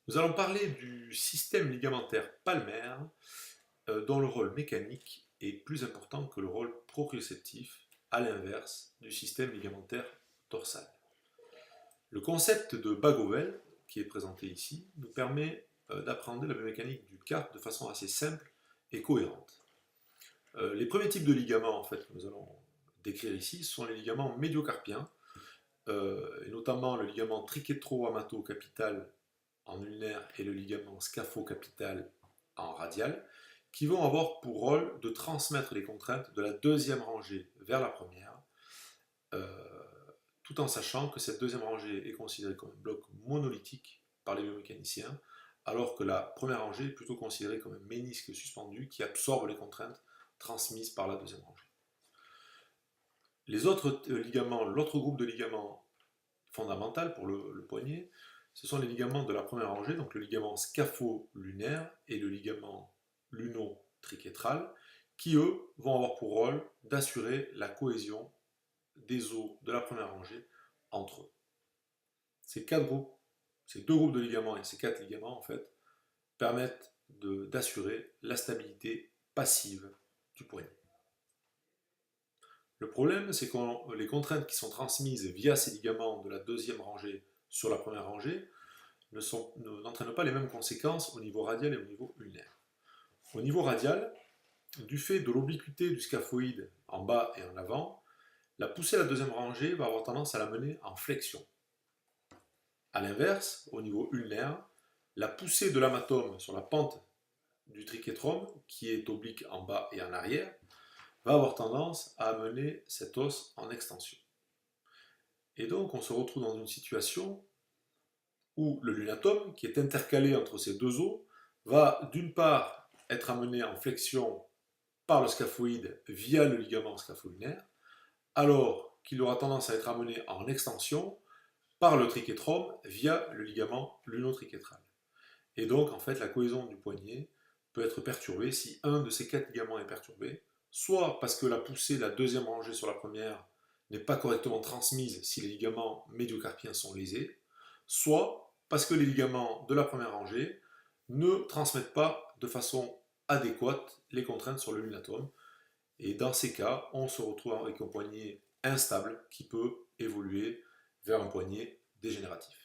Nous allons parler du système ligamentaire palmaire, dont le rôle mécanique est plus important que le rôle proprioceptif, à l'inverse du système ligamentaire dorsal. Le concept de Bagovel, qui est présenté ici, nous permet d'apprendre la biomécanique du carpe de façon assez simple et cohérente. Les premiers types de ligaments que nous allons décrire ici sont les ligaments médiocarpiens, et notamment le ligament triquetro-amatocapital en ulnaire et le ligament scaphocapital en radial, qui vont avoir pour rôle de transmettre les contraintes de la deuxième rangée vers la première, tout en sachant que cette deuxième rangée est considérée comme un bloc monolithique par les biomécaniciens, alors que la première rangée est plutôt considérée comme un ménisque suspendu qui absorbe les contraintes transmises par la deuxième rangée. Les autres ligaments, l'autre groupe de ligaments fondamental pour le poignet, ce sont les ligaments de la première rangée, donc le ligament scapho-lunaire et le ligament luno-triquetral, qui eux vont avoir pour rôle d'assurer la cohésion des os de la première rangée entre eux. Ces deux groupes de ligaments et ces quatre ligaments permettent d'assurer la stabilité passive du poignet. Le problème, c'est que les contraintes qui sont transmises via ces ligaments de la deuxième rangée sur la première rangée n'entraînent pas les mêmes conséquences au niveau radial et au niveau ulnaire. Au niveau radial, du fait de l'obliquité du scaphoïde en bas et en avant, la poussée à la deuxième rangée va avoir tendance à la mener en flexion. A l'inverse, au niveau ulnaire, la poussée de l'amatome sur la pente du triquetrum, qui est oblique en bas et en arrière, va avoir tendance à amener cet os en extension. Et donc on se retrouve dans une situation où le lunatome, qui est intercalé entre ces deux os, va d'une part être amené en flexion par le scaphoïde via le ligament scapho-lunaire, alors qu'il aura tendance à être amené en extension par le triquetrum via le ligament lunotriquetral. Et donc la cohésion du poignet peut être perturbée si un de ces quatre ligaments est perturbé, soit parce que la poussée de la deuxième rangée sur la première n'est pas correctement transmise si les ligaments médiocarpiens sont lésés, soit parce que les ligaments de la première rangée ne transmettent pas de façon adéquate les contraintes sur le lunatome. Et dans ces cas, on se retrouve avec un poignet instable qui peut évoluer vers un poignet dégénératif.